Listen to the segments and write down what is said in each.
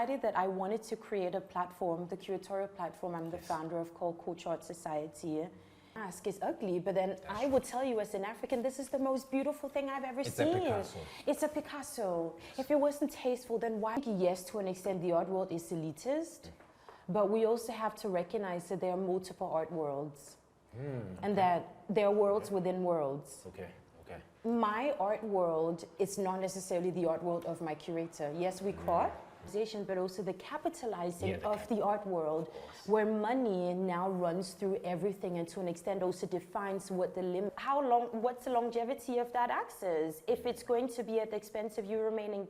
decided that I wanted to create a platform, the curatorial platform I'm the founder of, called Culture Art Society. Ask is ugly, but then I would tell you as an African, this is the most beautiful thing I've ever seen. It's a Picasso. It's a Picasso. If it wasn't tasteful, then why? Yes, to an extent, the art world is elitist, but we also have to recognize that there are multiple art worlds, and that there are worlds within worlds. Okay. My art world is not necessarily the art world of my curator. Yes, we cross, but also the capitalizing of the art world, where money now runs through everything, and to an extent also defines what the what's the longevity of that access, if it's going to be at the expense of you remaining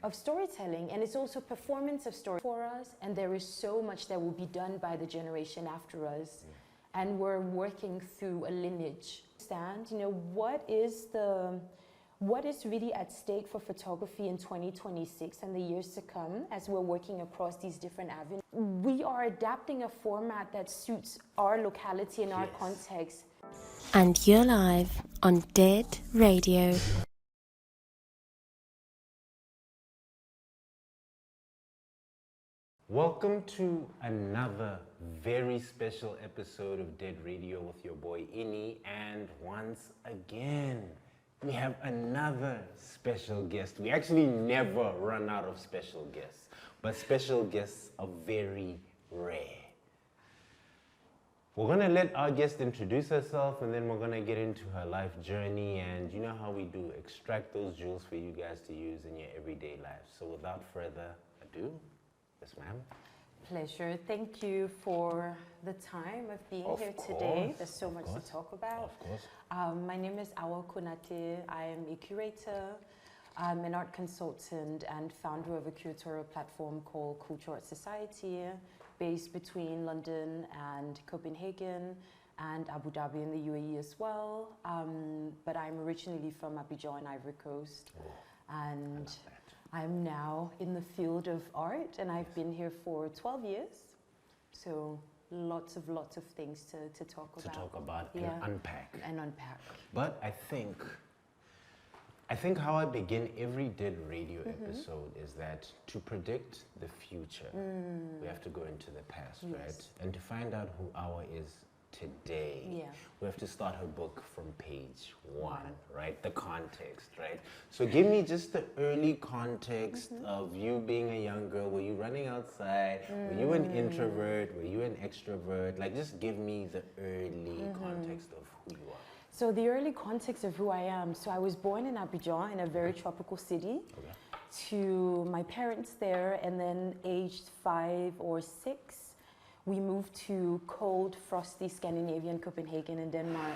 of storytelling. And it's also performance of story for us, and there is so much that will be done by the generation after us, and we're working through a lineage. You know, what is really at stake for photography in 2026 and the years to come as we're working across these different avenues? We are adapting a format that suits our locality and our context. And you're live on Dead Radio. Welcome to another very special episode of Dead Radio with your boy Ini, and once again we have another special guest. We actually never run out of special guests, but special guests are very rare. We're gonna let our guest introduce herself, and then we're gonna get into her life journey, and you know how we do, extract those jewels for you guys to use in your everyday life. So without further ado, yes, ma'am. Pleasure. Thank you for the time of being here today. There's so much to talk about. Of course. My name is Awa Konaté. I am a curator. I'm an art consultant and founder of a curatorial platform called Culture Art Society, based between London and Copenhagen and Abu Dhabi in the UAE as well. But I'm originally from Abidjan, Ivory Coast. And I'm now in the field of art, and I've been here for 12 years. So lots of things to talk about. To talk about and unpack. And unpack. But I think how I begin every Dead Radio episode is that to predict the future, we have to go into the past, right? And to find out who Awa is today, we have to start her book from page 1, right? The context, right? So give me just the early context of you being a young girl. Were you running outside? Were you an introvert? Were you an extrovert? Like, just give me the early context of who you are. So the early context of who I am. So I was born in Abidjan, in a very tropical city, to my parents there, and then aged 5 or 6, we moved to cold, frosty Scandinavian Copenhagen in Denmark.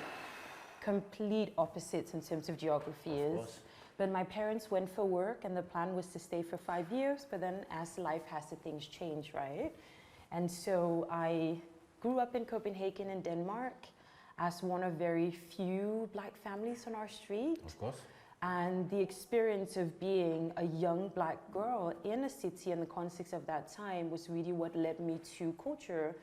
Complete opposites in terms of geographies. But my parents went for work, and the plan was to stay for 5 years, but then as life has it, things change, right? And so I grew up in Copenhagen in Denmark as one of very few Black families on our street. Of course. And the experience of being a young Black girl in a city in the context of that time was really what led me to culture,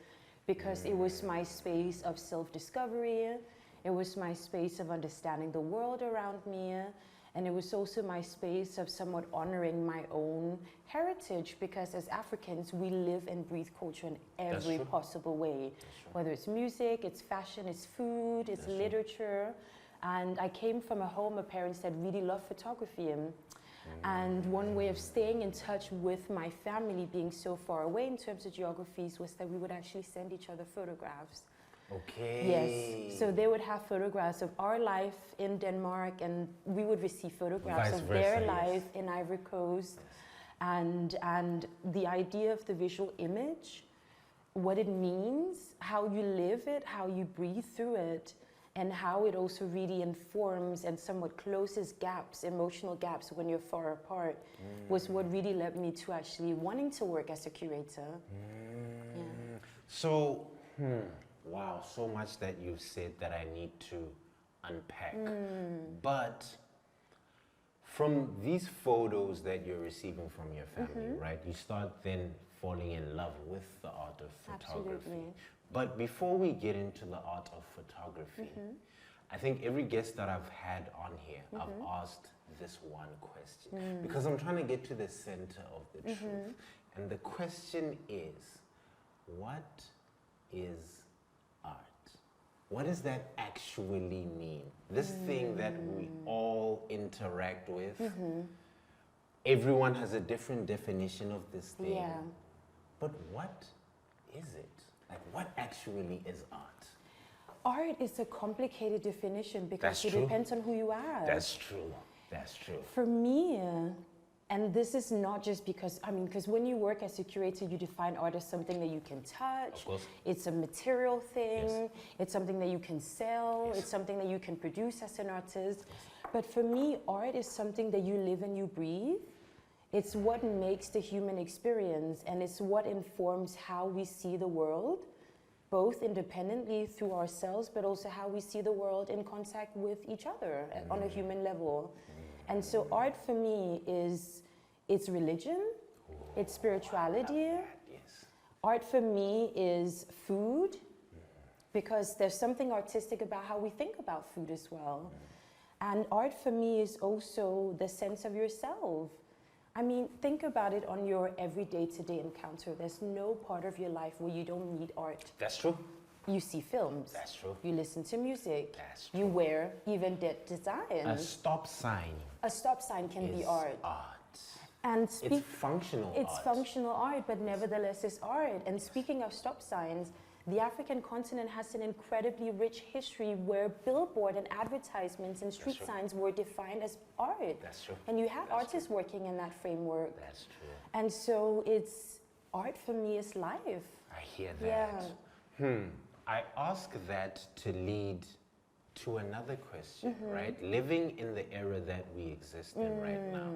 because it was my space of self-discovery, it was my space of understanding the world around me, and it was also my space of somewhat honoring my own heritage, because as Africans, we live and breathe culture in every possible way, whether it's music, it's fashion, it's food, it's literature. And I came from a home of parents that really loved photography. And one way of staying in touch with my family being so far away in terms of geographies was that we would actually send each other photographs. Okay. Yes. So they would have photographs of our life in Denmark, and we would receive photographs of their life in Ivory Coast. And the idea of the visual image, what it means, how you live it, how you breathe through it, and how it also really informs and somewhat closes gaps, emotional gaps when you're far apart, was what really led me to actually wanting to work as a curator. So, wow, so much that you've said that I need to unpack. But from these photos that you're receiving from your family, right, you start then falling in love with the art of photography. Absolutely. But before we get into the art of photography, I think every guest that I've had on here, I've asked this one question, because I'm trying to get to the center of the truth. And the question is, what is art? What does that actually mean? This thing that we all interact with, everyone has a different definition of this thing. Yeah. But what is it? Like, what actually is art? Art is a complicated definition because That's it true. depends on who you are. That's true. That's true. For me, and this is not just because, because when you work as a curator, you define art as something that you can touch. Of course. It's a material thing. Yes. It's something that you can sell. Yes. It's something that you can produce as an artist. But for me, art is something that you live and you breathe. It's what makes the human experience, and it's what informs how we see the world, both independently through ourselves, but also how we see the world in contact with each other on a human level. And so art for me it's religion, it's spirituality. Yes. Art for me is food, because there's something artistic about how we think about food as well. And art for me is also the sense of yourself. Think about it on your everyday to-day encounter. There's no part of your life where you don't need art. That's true. You see films. That's true. You listen to music. That's You wear even dead designs. A stop sign A stop sign can be is art. art. And It's functional it's art. functional art, but nevertheless it's art. And speaking of stop signs, the African continent has an incredibly rich history where billboard and advertisements and street true. signs were defined as art. That's true. And you have That's artists working in that framework. That's true. And so it's art for me is life. I hear that. Yeah. I ask that to lead to another question, right? Living in the era that we exist in right now,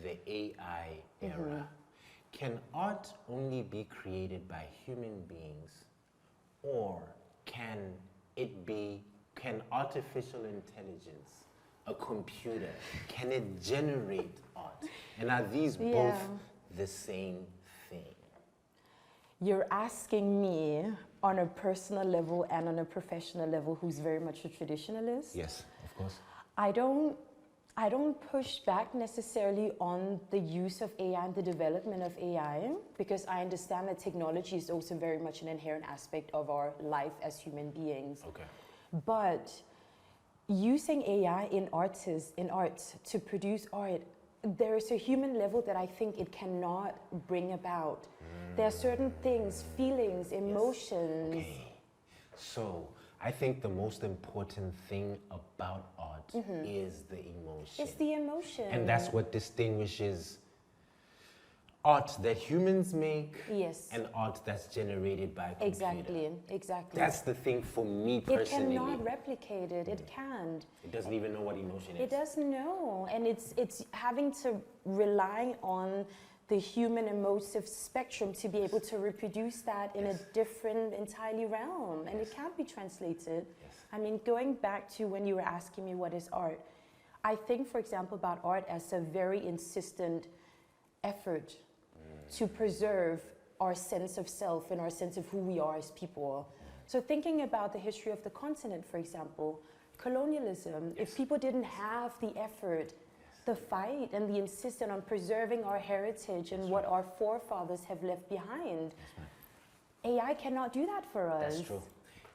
the AI era, can art only be created by human beings, or can artificial intelligence, a computer, can it generate art? And are these both the same thing? You're asking me on a personal level and on a professional level who's very much a traditionalist. Yes, of course. I don't push back necessarily on the use of AI and the development of AI, because I understand that technology is also very much an inherent aspect of our life as human beings. Okay. But using AI in art to produce art, there is a human level that I think it cannot bring about. There are certain things, feelings, emotions. Okay. So I think the most important thing about art is the emotion. It's the emotion. And that's what distinguishes art that humans make and art that's generated by a computer. Exactly. That's the thing for me personally. It cannot replicate it. It can't. It doesn't even know what emotion is. It doesn't know. And it's having to rely on the human emotive spectrum to be able to reproduce that in a different, entirely realm. And it can't be translated. Going back to when you were asking me what is art, I think, for example, about art as a very insistent effort to preserve our sense of self and our sense of who we are as people. So thinking about the history of the continent, for example, colonialism, if people didn't have the effort, the fight and the insistence on preserving our heritage and what our forefathers have left behind, AI cannot do that for us. That's true.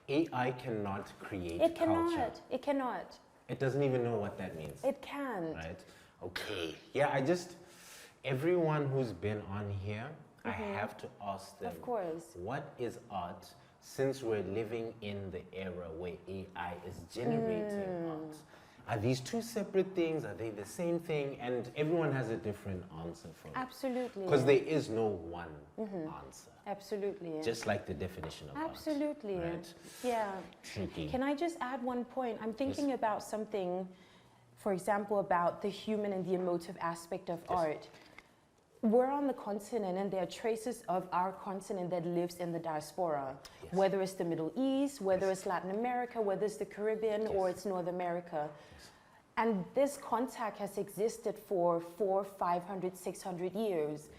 AI cannot create It cannot. culture. It cannot. It doesn't even know what that means. It can't. Right? Okay. Yeah, everyone who's been on here, I have to ask them, Of course. what is art, since we're living in the era where AI is generating art? Are these two separate things? Are they the same thing? And everyone has a different answer for it. Absolutely. Because there is no one answer. Absolutely. Just like the definition of Absolutely. art. Right? Yeah. Tricky. Can I just add one point? I'm thinking about something, for example, about the human and the emotive aspect of art. We're on the continent, and there are traces of our continent that lives in the diaspora, whether it's the Middle East, whether it's Latin America, whether it's the Caribbean, or it's North America. And this contact has existed for 400, 500, 600 years.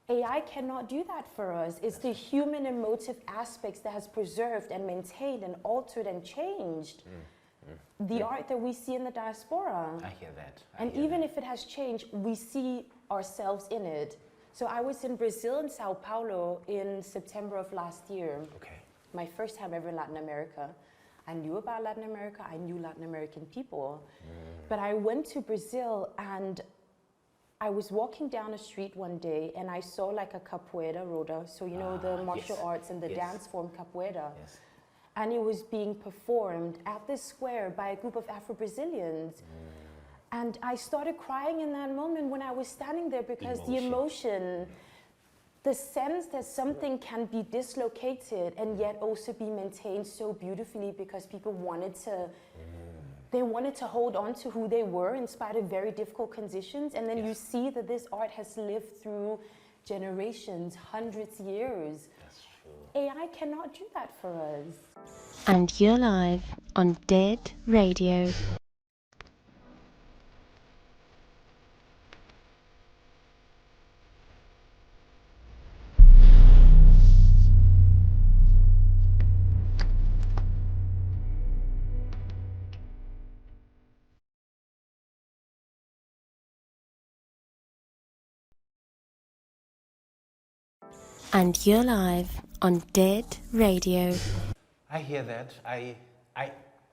AI cannot do that for us. It's the human emotive aspects that has preserved and maintained and altered and changed the art that we see in the diaspora. I hear that. And even if it has changed, we see ourselves in it. So I was in Brazil, in Sao Paulo, in September of last year. Okay. My first time ever in Latin America. I knew about Latin America, I knew Latin American people. But I went to Brazil and I was walking down a street one day and I saw like a capoeira roda, so you know the martial arts and the dance form capoeira. Yes. And it was being performed at this square by a group of Afro-Brazilians. And I started crying in that moment when I was standing there because the emotion, the sense that something can be dislocated and yet also be maintained so beautifully because people wanted to, they wanted to hold on to who they were in spite of very difficult conditions. And then you see that this art has lived through generations, hundreds of years. That's true. AI cannot do that for us. And you're live on Dead Radio. And you're live on Dead Radio. I hear that. I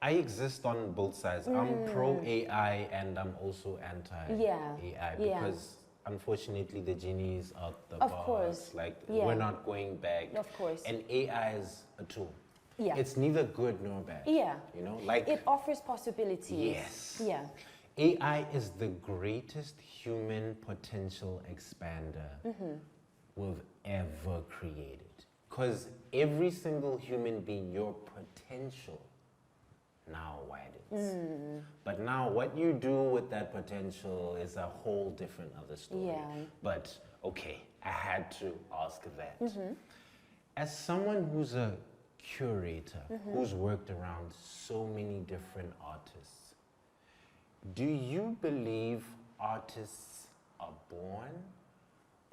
exist on both sides. I'm pro AI and I'm also anti AI because unfortunately the genie is out the box. Course. Like we're not going back. Of course. And AI is a tool. Yeah. It's neither good nor bad. Yeah. You know, like it offers possibilities. Yes. Yeah. AI is the greatest human potential expander we've ever created. Because every single human being, your potential now widens. But now what you do with that potential is a whole different other story. Yeah. But okay, I had to ask that. As someone who's a curator, who's worked around so many different artists, do you believe artists are born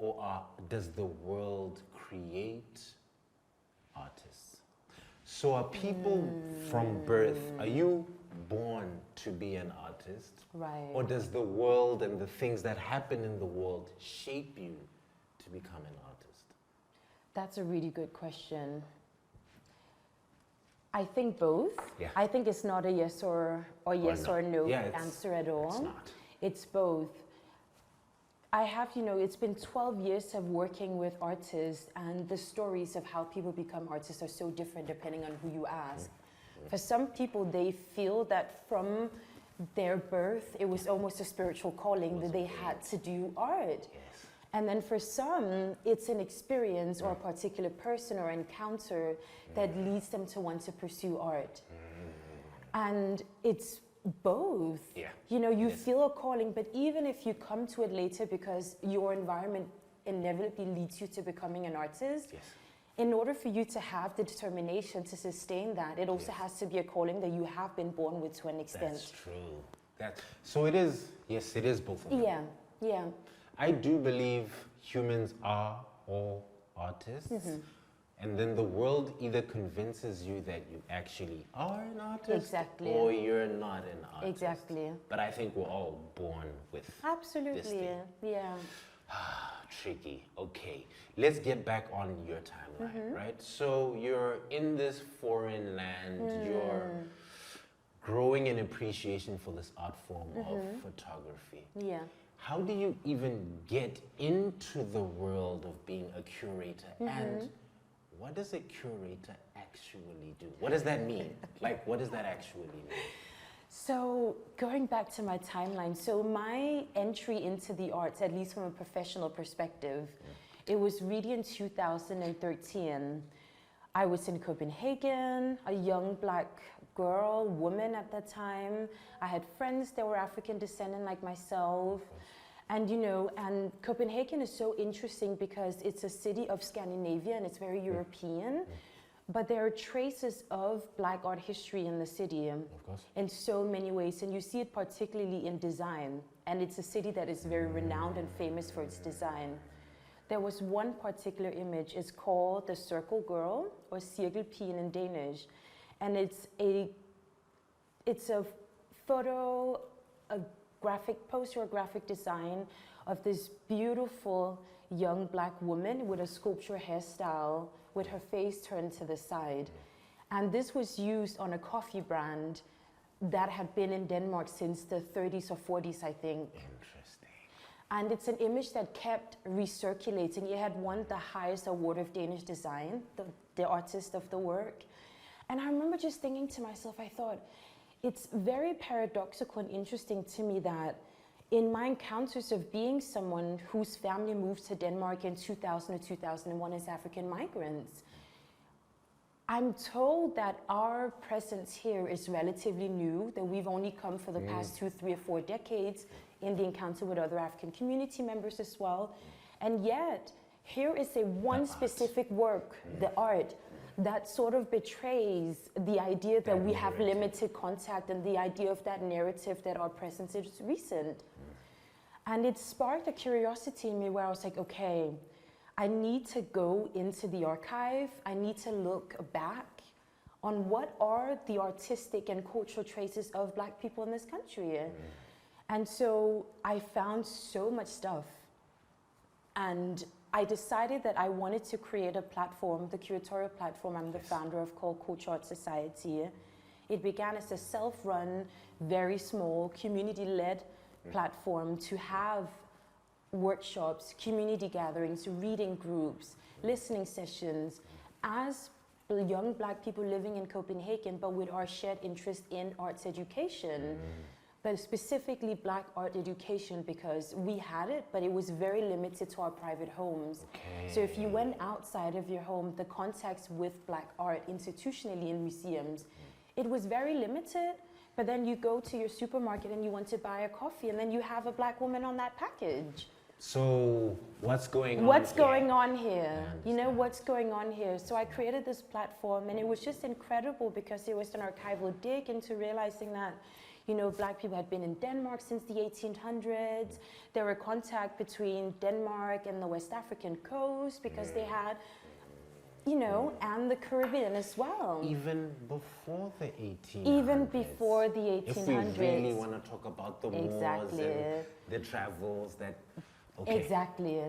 or does the world create artists? So are people from birth, are you born to be an artist? Right. Or does the world and the things that happen in the world shape you to become an artist? That's a really good question. I think both. Yeah. I think it's not a yes or yes or no answer at all. It's not. It's both. I have, it's been 12 years of working with artists, and the stories of how people become artists are so different depending on who you ask. For some people, they feel that from their birth, it was almost a spiritual calling that they had to do art. Yes. And then for some, it's an experience or a particular person or encounter that leads them to want to pursue art. And it's both. Yeah. You feel a calling, but even if you come to it later because your environment inevitably leads you to becoming an artist, in order for you to have the determination to sustain that, it also has to be a calling that you have been born with to an extent. That's true. So it is, yes, it is both of them. Yeah. I do believe humans are all artists. And then the world either convinces you that you actually are an artist or you're not an artist. Exactly. But I think we're all born with Absolutely. this thing. Yeah. Tricky. Okay, let's get back on your timeline, right? So you're in this foreign land, you're growing an appreciation for this art form of photography. Yeah. How do you even get into the world of being a curator? And what does a curator actually do? What does that mean? Like, what does that actually mean? So going back to my timeline, so my entry into the arts, at least from a professional perspective, it was really in 2013. I was in Copenhagen, a young black girl, woman at that time. I had friends that were African descendant like myself. And and Copenhagen is so interesting because it's a city of Scandinavia and it's very European. But there are traces of black art history in the city in so many ways. And you see it particularly in design. And it's a city that is very renowned and famous for its design. There was one particular image, it's called the Circle Girl, or Cirkelpigen in Danish. And it's a photo, a graphic poster or graphic design of this beautiful young black woman with a sculpture hairstyle with her face turned to the side. And this was used on a coffee brand that had been in Denmark since the 30s or 40s, I think. Interesting. And it's an image that kept recirculating. It had won the highest award of Danish design, the artist of the work. And I remember just thinking to myself, I thought, it's very paradoxical and interesting to me that in my encounters of being someone whose family moved to Denmark in 2000 or 2001 as African migrants, I'm told that our presence here is relatively new, that we've only come for the past 2, 3, or 4 decades in the encounter with other African community members as well. And yet, here is one specific work, the art, that sort of betrays the idea that we have limited contact and the idea of that narrative that our presence is recent. And it sparked a curiosity in me where I was like, okay, I need to go into the archive. I need to look back on what are the artistic and cultural traces of black people in this country. And so I found so much stuff. And I decided that I wanted to create a platform, the curatorial platform I'm the founder of, called Culture Art Society. It began as a self-run, very small, community-led platform to have workshops, community gatherings, reading groups, listening sessions as young black people living in Copenhagen, but with our shared interest in arts education. But specifically black art education, because we had it, but it was very limited to our private homes. So if you went outside of your home, the context with black art institutionally in museums, it was very limited. But then you go to your supermarket and you want to buy a coffee, and then you have a black woman on that package. So what's going on What's here? going on here? You know, what's going on here? So I created this platform, and it was just incredible because it was an archival dig into realizing that, you know, black people had been in Denmark since the 1800s. There were contact between Denmark and the West African coast because they had, you know, and the Caribbean as well. Even before the 1800s. Even before the 1800s. If we really want to talk about the wars and the travels that... Okay. Exactly.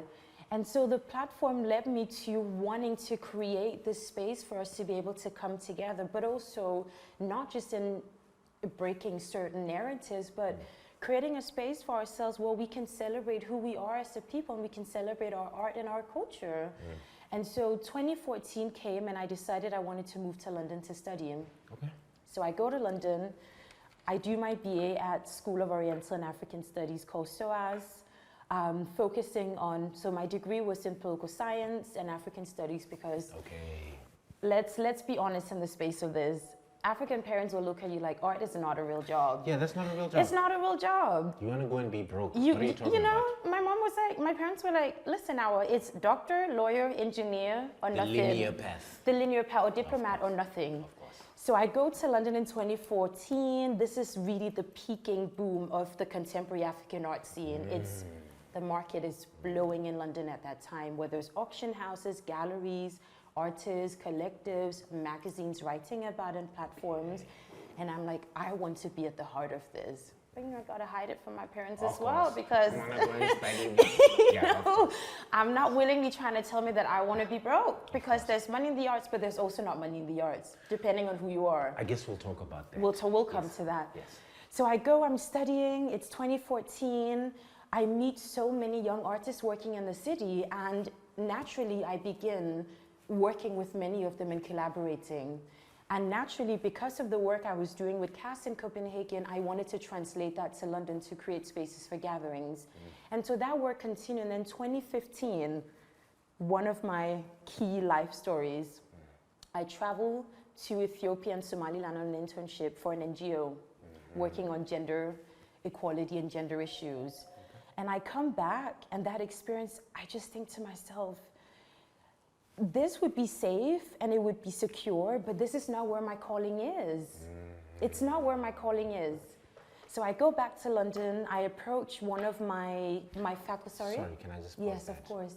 And so the platform led me to wanting to create this space for us to be able to come together, but also not just in breaking certain narratives, but creating a space for ourselves where we can celebrate who we are as a people, and we can celebrate our art and our culture. And so 2014 came, and I decided I wanted to move to London to study. Okay. So I go to London, I do my BA at School of Oriental and African Studies called SOAS, focusing on, so my degree was in political science and African studies because let's be honest in the space of this. African parents will look at you like art is not a real job. Yeah, that's not a real job. It's not a real job. You want to go and be broke. You, what are you talking you know, about? my mom was like, my parents were like, listen, Awa, it's doctor, lawyer, engineer, or nothing. The linear path. The linear path, or diplomat, or nothing. Of course. So I go to London in 2014. This is really the peaking boom of the contemporary African art scene. The market is blowing in London at that time, where there's auction houses, galleries, artists, collectives, magazines writing about it, platforms. And I'm like, I want to be at the heart of this. But you know, I gotta hide it from my parents as well, because I'm not willingly trying to tell me that I want to be broke, because there's money in the arts, but there's also not money in the arts, depending on who you are. I guess we'll talk about that. We'll come to that. Yes. So I go, I'm studying, it's 2014. I meet so many young artists working in the city, and naturally I begin working with many of them and collaborating. And naturally, because of the work I was doing with CAS in Copenhagen, I wanted to translate that to London to create spaces for gatherings. And so that work continued. And in 2015, one of my key life stories, I traveled to Ethiopia and Somaliland on an internship for an NGO working on gender equality and gender issues. And I come back, and that experience, I just think to myself, this would be safe and it would be secure, but this is not where my calling is. It's not where my calling is. So I go back to London, I approach one of my faculty, Sorry, can I just pause Yes, that? of course.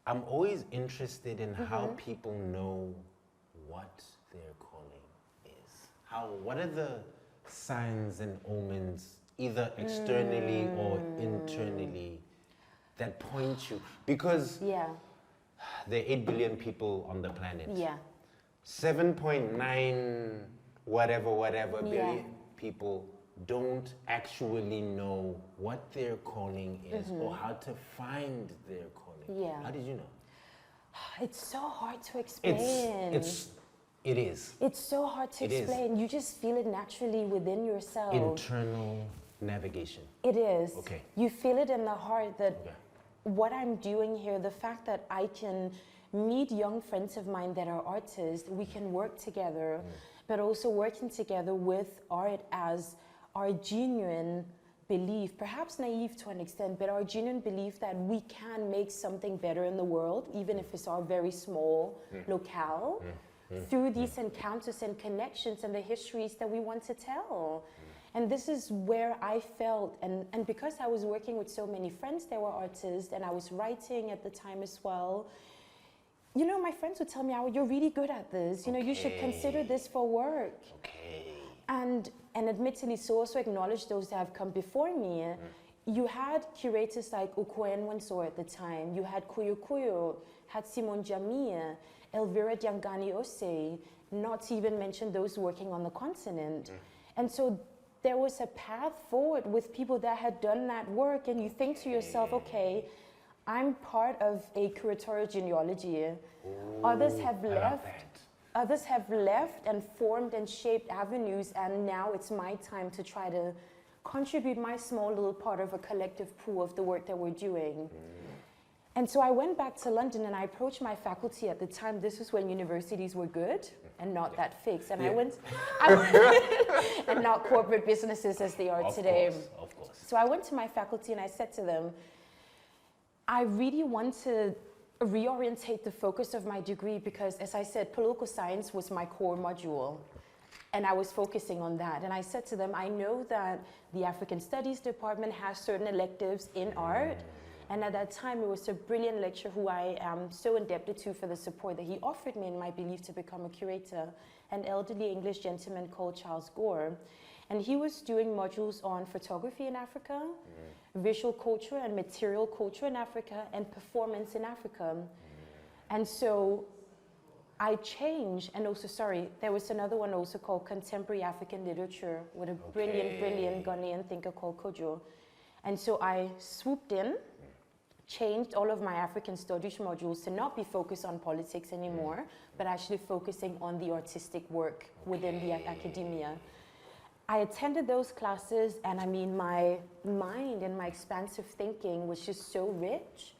I'm always interested in how people know what their calling is. What are the signs and omens either externally or internally that point you, because Yeah. there are 8 billion people on the planet. Yeah. 7.9 whatever Yeah. billion people don't actually know what their calling is or how to find their calling. Yeah. How did you know? It's so hard to explain. It is. It's so hard to It is. explain. You just feel it naturally within yourself. Internal navigation. It is. Okay. You feel it in the heart that Okay. what I'm doing here, the fact that I can meet young friends of mine that are artists, we can work together, but also working together with art as our genuine belief, perhaps naive to an extent, but our genuine belief that we can make something better in the world, even if it's our very small locale, through these encounters and connections and the histories that we want to tell. And this is where I felt, and because I was working with so many friends that were artists, and I was writing at the time as well, you know, my friends would tell me, "Oh, you're really good at this. You know, you should consider this for work." Okay. And admittedly, so also acknowledge those that have come before me. You had curators like Ukwen Wansor at the time. You had Kuyo Kuyo, had Simon Jamia, Elvira Diangani Ose, not to even mention those working on the continent. And so there was a path forward with people that had done that work, and you think to yourself, okay, I'm part of a curatorial genealogy. Others have left. Others have left and formed and shaped avenues, and now it's my time to try to contribute my small little part of a collective pool of the work that we're doing. And so I went back to London and I approached my faculty at the time. This was when universities were good and not that fixed. And and not corporate businesses as they are today. Of course. So I went to my faculty and I said to them, I really want to reorientate the focus of my degree because, as I said, political science was my core module. And I was focusing on that. And I said to them, I know that the African Studies department has certain electives in art. And at that time, it was a brilliant lecturer who I am so indebted to for the support that he offered me in my belief to become a curator, an elderly English gentleman called Charles Gore. And he was doing modules on photography in Africa, visual culture and material culture in Africa, and performance in Africa. And so I changed, and also, there was another one also called Contemporary African Literature with a brilliant Ghanaian thinker called Kojo. And so I swooped in, changed all of my African studies modules to not be focused on politics anymore, but actually focusing on the artistic work within the academia. I attended those classes, and I mean, my mind and my expansive thinking was just so rich.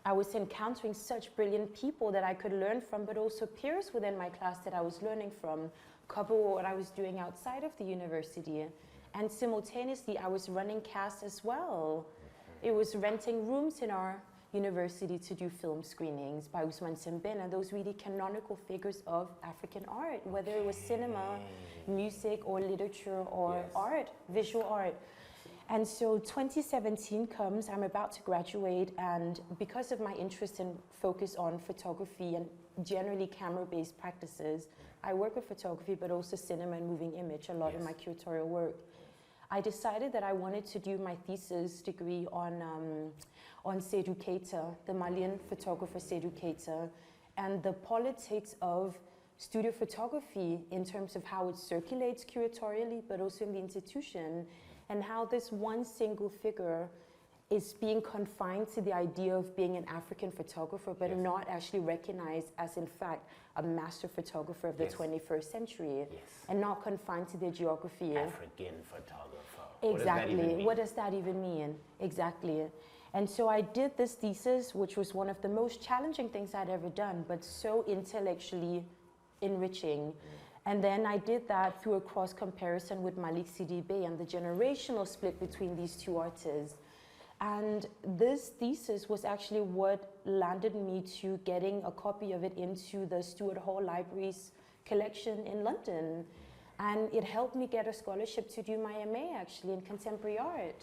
I was encountering such brilliant people that I could learn from, but also peers within my class that I was learning from, coupled with what I was doing outside of the university. And simultaneously, I was running casts as well. It was renting rooms in our university to do film screenings by Usman Sembena, those really canonical figures of African art, whether it was cinema, music, or literature, or art, visual art. And so 2017 comes, I'm about to graduate, and because of my interest and focus on photography and generally camera-based practices, I work with photography, but also cinema and moving image a lot in my curatorial work. I decided that I wanted to do my thesis degree on Seydou Keita, the Malian photographer Seydou Keita, and the politics of studio photography in terms of how it circulates curatorially, but also in the institution, and how this one single figure is being confined to the idea of being an African photographer, but not actually recognized as, in fact, a master photographer of the 21st century, and not confined to their geography. African photographer. Exactly. What does that even mean? Exactly. And so I did this thesis, which was one of the most challenging things I'd ever done, but so intellectually enriching. And then I did that through a cross comparison with Malik Sidibé and the generational split between these two artists. And this thesis was actually what landed me to getting a copy of it into the Stuart Hall Library's collection in London. And it helped me get a scholarship to do my MA actually in contemporary art.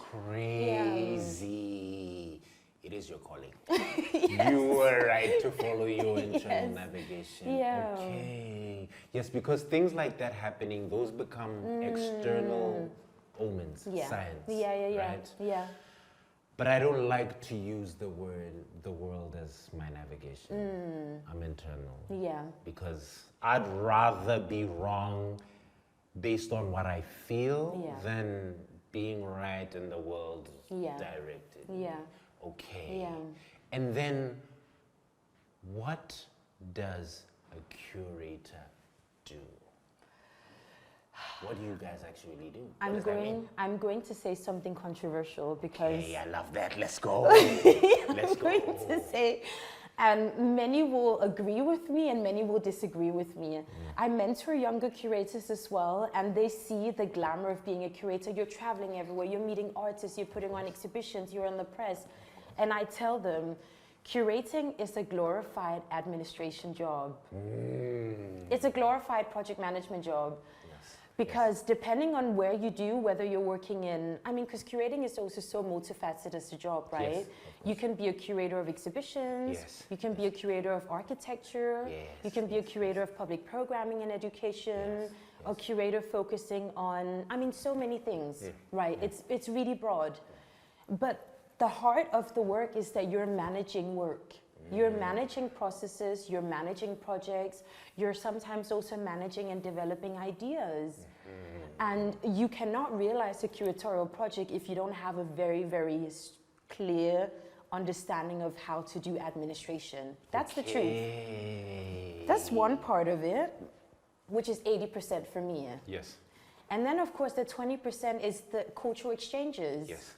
Crazy. It is your calling. You were right to follow your internal navigation. Yeah. Okay. Yes, because things like that happening, those become external omens, Yeah. signs. Yeah. Right? Yeah. But I don't like to use the world as my navigation. I'm internal. Yeah. Because I'd rather be wrong based on what I feel Yeah. than being right in the world Yeah. directed. Yeah. Okay. Yeah. And then what does a curator do? What do you guys actually do? What does that mean? I'm going to say something controversial because Hey, I love that. Let's go. Let's go. I'm going to say, and many will agree with me and many will disagree with me. I mentor younger curators as well, and they see the glamour of being a curator. You're traveling everywhere, you're meeting artists, you're putting on exhibitions, you're in the press. And I tell them, curating is a glorified administration job. It's a glorified project management job. Because depending on where you do, whether you're working in, because curating is also so multifaceted as a job, right? Yes, You can be a curator of exhibitions, Yes, you can be a curator of architecture, you can be a curator of public programming and education, a curator focusing on, so many things, right? It's really broad. But the heart of the work is that you're managing work. You're managing processes, you're managing projects, you're sometimes also managing and developing ideas. And you cannot realize a curatorial project if you don't have a very, very clear understanding of how to do administration. That's the truth. That's one part of it, which is 80% for me. Yes. And then, of course, the 20% is the cultural exchanges. Yes.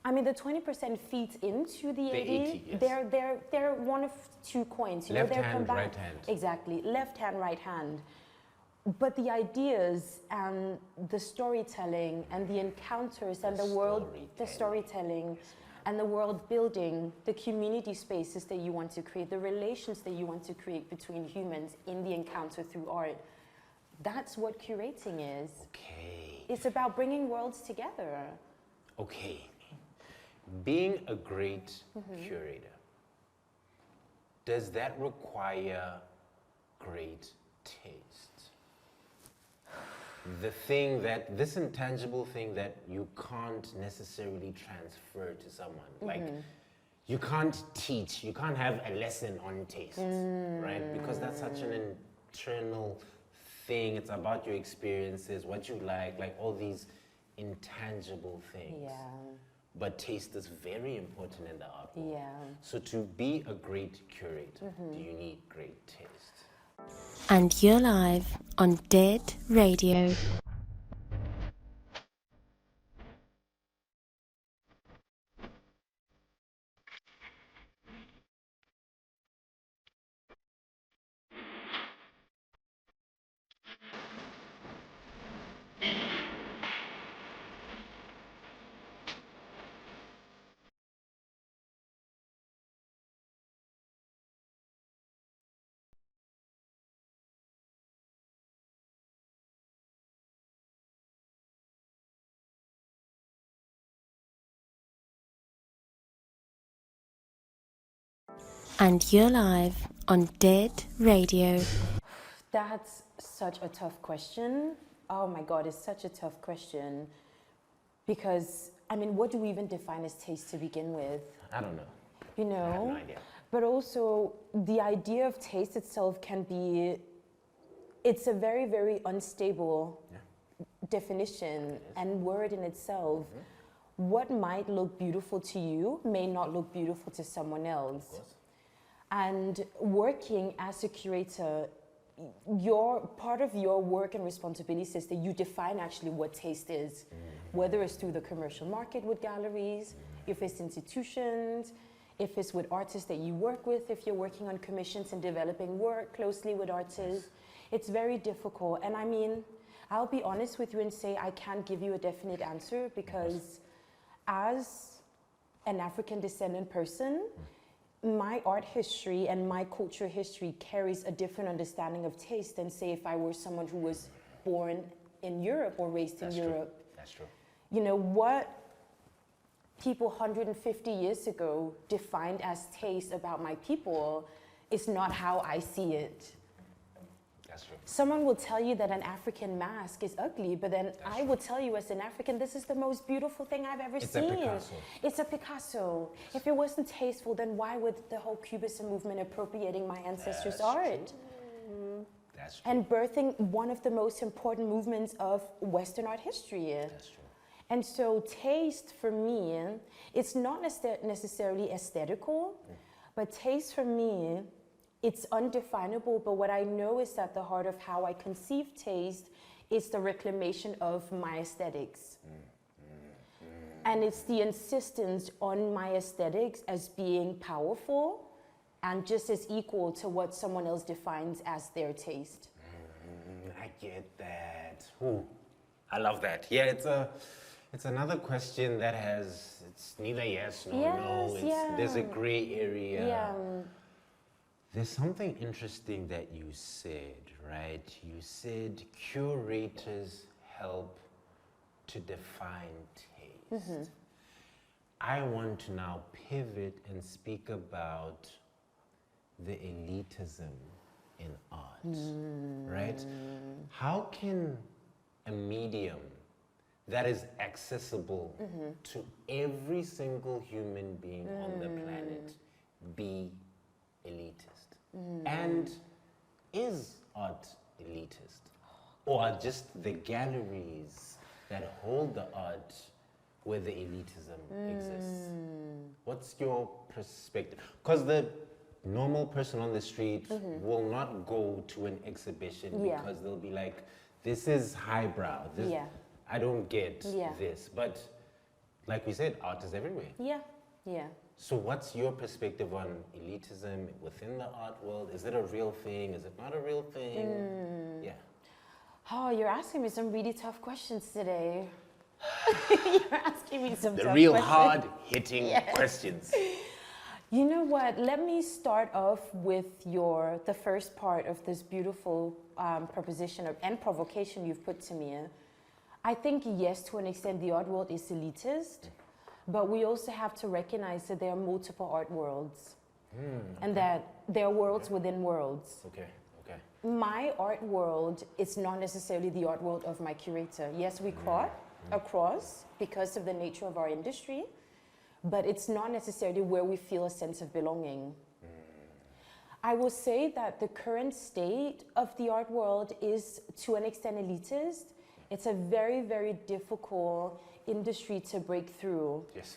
The 20% feeds into the 80. Yes. They're one of two coins. Left they're hand, combined. right hand. Exactly, left hand, right hand. But the ideas and the storytelling and the encounters and the world, the storytelling and the world building, the community spaces that you want to create, the relations that you want to create between humans in the encounter through art. That's what curating is. Okay. It's about bringing worlds together. Okay. Being a great curator, does that require great taste? This intangible thing that you can't necessarily transfer to someone. Like, you can't teach, you can't have a lesson on taste, right? Because that's such an internal thing. It's about your experiences, what you like all these intangible things. Yeah. But taste is very important in the art world. Yeah. So to be a great curator, do you need great taste? And you're live on Dead Radio. And you're live on Dead Radio. That's such a tough question. Oh my God, it's such a tough question. Because, what do we even define as taste to begin with? I don't know. You know? I have no idea. But also, the idea of taste itself it's a very, very unstable definition and word in itself. What might look beautiful to you may not look beautiful to someone else. Of course. And working as a curator, part of your work and responsibility is that you define actually what taste is, whether it's through the commercial market with galleries, if it's institutions, if it's with artists that you work with, if you're working on commissions and developing work closely with artists. It's very difficult. And I'll be honest with you and say I can't give you a definite answer because as an African descendant person, my art history and my cultural history carries a different understanding of taste than, say, if I were someone who was born in Europe or raised in Europe. That's true. What people 150 years ago defined as taste about my people is not how I see it. That's true. Someone will tell you that an African mask is ugly, but then I will tell you as an African, this is the most beautiful thing I've ever seen. It's a Picasso. It's a Picasso. If it wasn't tasteful, then why would the whole Cubism movement appropriating my ancestors' art? That's true. And birthing one of the most important movements of Western art history. That's true. And so taste for me, it's not necessarily aesthetical, but taste for me, it's undefinable, but what I know is at the heart of how I conceive taste is the reclamation of my aesthetics. And it's the insistence on my aesthetics as being powerful and just as equal to what someone else defines as their taste. I get that. Ooh, I love that. Yeah, it's another question that it's neither yes nor no. There's a gray area. Yeah. There's something interesting that you said, right? You said curators help to define taste. I want to now pivot and speak about the elitism in art, right? How can a medium that is accessible to every single human being on the planet be elitist? And is art elitist? Or are just the galleries that hold the art where the elitism exists? What's your perspective? Because the normal person on the street will not go to an exhibition because they'll be like, this is highbrow. This, I don't get this. But like we said, art is everywhere. Yeah. So what's your perspective on elitism within the art world? Is it a real thing? Is it not a real thing? Yeah. Oh, you're asking me some really tough questions today. You're asking me some the tough real questions. hard-hitting questions. You know what? Let me start off with the first part of this beautiful proposition and provocation you've put to me. I think, yes, to an extent, the art world is elitist, but we also have to recognize that there are multiple art worlds and that there are worlds within worlds. Okay. My art world is not necessarily the art world of my curator. Yes, we cross across because of the nature of our industry, but it's not necessarily where we feel a sense of belonging. I will say that the current state of the art world is to an extent elitist. It's a very, very difficult industry to break through. Yes.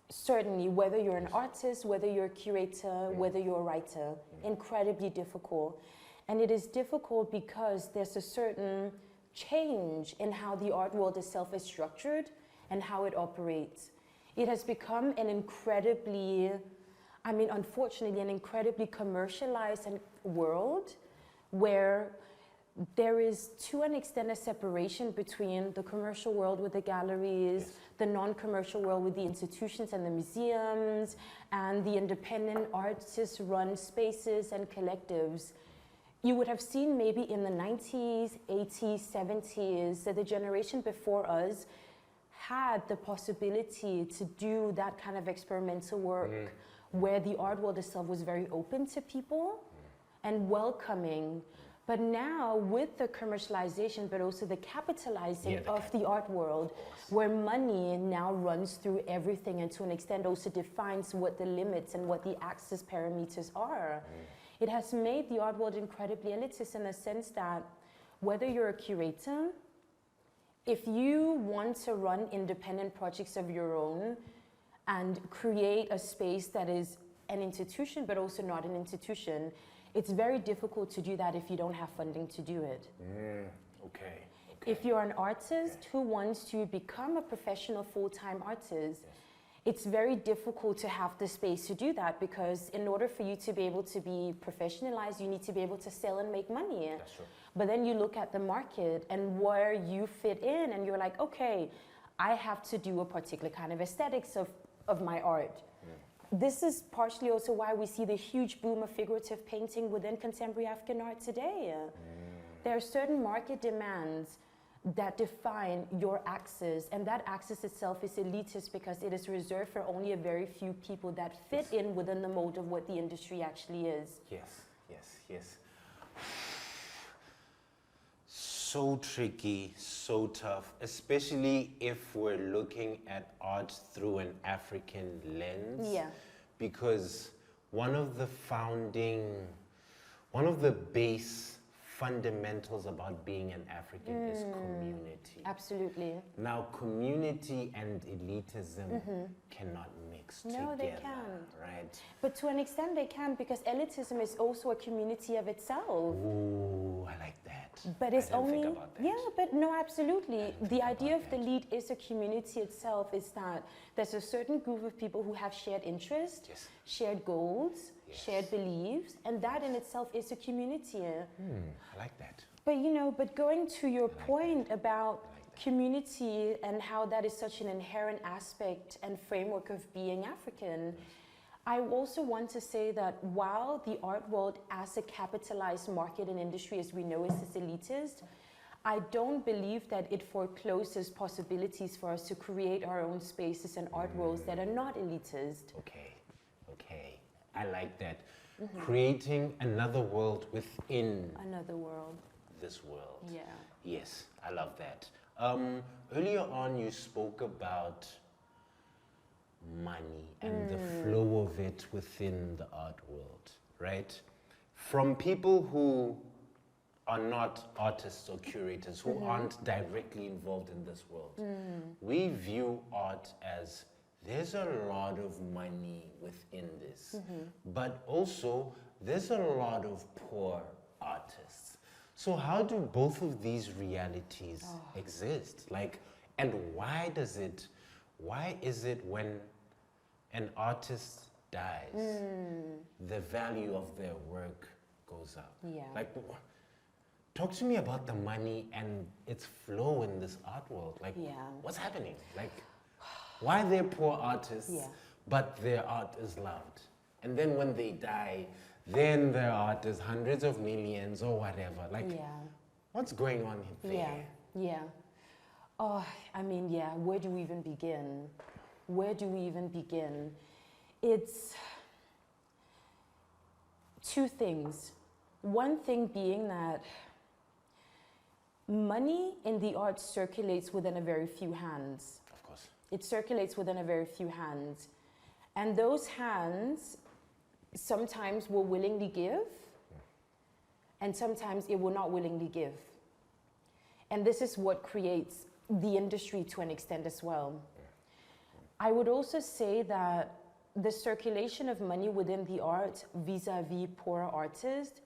Certainly, whether you're an artist, whether you're a curator, whether you're a writer, incredibly difficult. And it is difficult because there's a certain change in how the art world itself is structured and how it operates. It has become an incredibly, unfortunately, an incredibly commercialized world where there is, to an extent, a separation between the commercial world with the galleries, the non-commercial world with the institutions and the museums, and the independent artist-run spaces and collectives. You would have seen maybe in the 90s, 80s, 70s, that the generation before us had the possibility to do that kind of experimental work where the art world itself was very open to people and welcoming. But now with the commercialization, but also the capitalizing of the art world, where money now runs through everything and to an extent also defines what the limits and what the access parameters are. It has made the art world incredibly elitist in the sense that whether you're a curator, if you want to run independent projects of your own and create a space that is an institution but also not an institution, it's very difficult to do that if you don't have funding to do it. Okay. If you're an artist who wants to become a professional full-time artist, it's very difficult to have the space to do that because in order for you to be able to be professionalized, you need to be able to sell and make money. That's true. But then you look at the market and where you fit in and you're like, okay, I have to do a particular kind of aesthetics of my art. This is partially also why we see the huge boom of figurative painting within contemporary African art today. There are certain market demands that define your access, and that access itself is elitist because it is reserved for only a very few people that fit in within the mold of what the industry actually is. Yes. so tricky, so tough, especially if we're looking at art through an African lens. Yeah. Because one of the base fundamentals about being an African is community. Absolutely. Now, community and elitism cannot mix together. No, they can't. Right? But to an extent they can, because elitism is also a community of itself. Ooh, I like that. But it's I didn't only think about that. yeah, but no, absolutely. The idea of that. the lead is a community itself. Is that there's a certain group of people who have shared interests, Yes. shared goals, Yes. shared beliefs, and that in itself is a community. I like that. But but going to your point about community and how that is such an inherent aspect and framework of being African, I also want to say that while the art world as a capitalized market and industry as we know is elitist, I don't believe that it forecloses possibilities for us to create our own spaces and art worlds that are not elitist. Okay. I like that. Creating another world within Another world. this world. Yeah. Yes, I love that. Earlier on, you spoke about money and the flow of it within the art world, right? From people who are not artists or curators, who aren't directly involved in this world, we view art as there's a lot of money within this, but also there's a lot of poor artists. So how do both of these realities exist? Like, and why is it when an artist dies, the value of their work goes up? Yeah. Like, talk to me about the money and its flow in this art world. Like, what's happening? Like, why are there poor artists, but their art is loved? And then when they die, then their art is hundreds of millions or whatever. Like, what's going on there? Yeah. Oh, I mean, where do we even begin? It's two things. One thing being that money in the arts circulates within a very few hands. Of course. It circulates within a very few hands. And those hands sometimes will willingly give, and sometimes it will not willingly give. And this is what creates the industry to an extent as well. I would also say that the circulation of money within the art vis-a-vis poorer artists,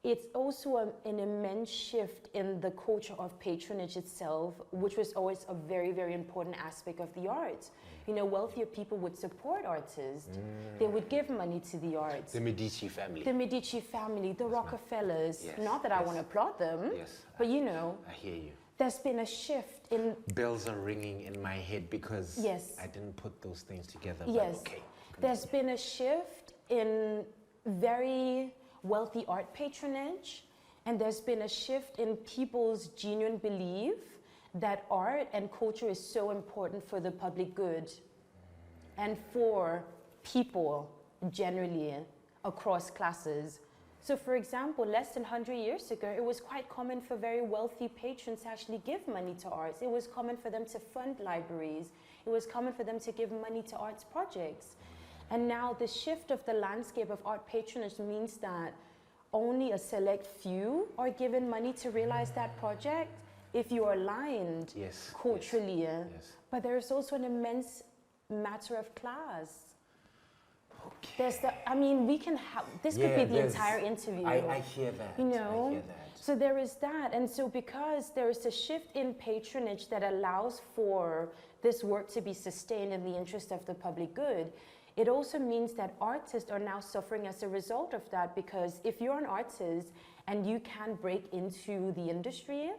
it's also an immense shift in the culture of patronage itself, which was always a very, very important aspect of the arts. Wealthier people would support artists. They would give money to the arts. The Medici family. The Rockefellers. Yes, Not that I want to applaud them, but I hear you. There's been a shift in... Bells are ringing in my head because I didn't put those things together. Yes. But okay. There's been a shift in very wealthy art patronage, and there's been a shift in people's genuine belief that art and culture is so important for the public good and for people generally across classes. So for example, less than 100 years ago, it was quite common for very wealthy patrons to actually give money to arts. It was common for them to fund libraries. It was common for them to give money to arts projects. And now the shift of the landscape of art patronage means that only a select few are given money to realize that project if you are aligned culturally. But there's also an immense matter of class. There's we can have, this could be the entire interview. I hear that. I hear that. So there is that. And so because there is a shift in patronage that allows for this work to be sustained in the interest of the public good, it also means that artists are now suffering as a result of that, because if you're an artist and you can't break into the industry,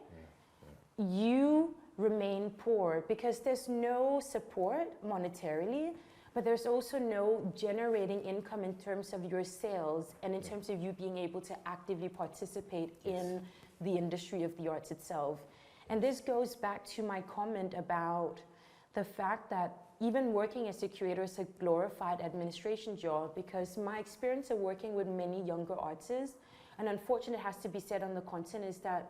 you remain poor because there's no support monetarily, but there's also no generating income in terms of your sales and in terms of you being able to actively participate in the industry of the arts itself. And this goes back to my comment about the fact that even working as a curator is a glorified administration job, because my experience of working with many younger artists, and unfortunately it has to be said on the continent, is that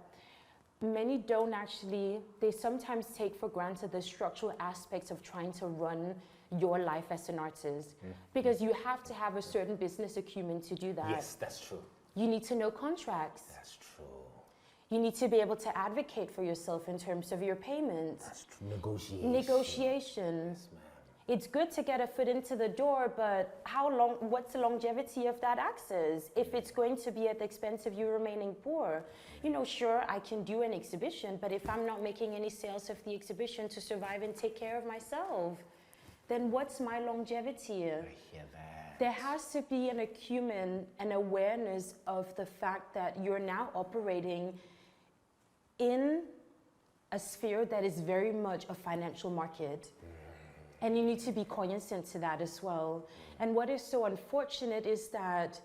many don't actually, they sometimes take for granted the structural aspects of trying to run your life as an artist. Because you have to have a certain business acumen to do that. Yes, that's true. You need to know contracts. That's true. You need to be able to advocate for yourself in terms of your payments. That's true. Negotiation. Negotiations. Yes, ma'am. It's good to get a foot into the door, but how long, what's the longevity of that access? If it's going to be at the expense of you remaining poor, you know, sure, I can do an exhibition, but if I'm not making any sales of the exhibition to survive and take care of myself, then what's my longevity? I hear that. There has to be an acumen, an awareness of the fact that you're now operating in a sphere that is very much a financial market. And you need to be cognizant to that as well. And what is so unfortunate is that,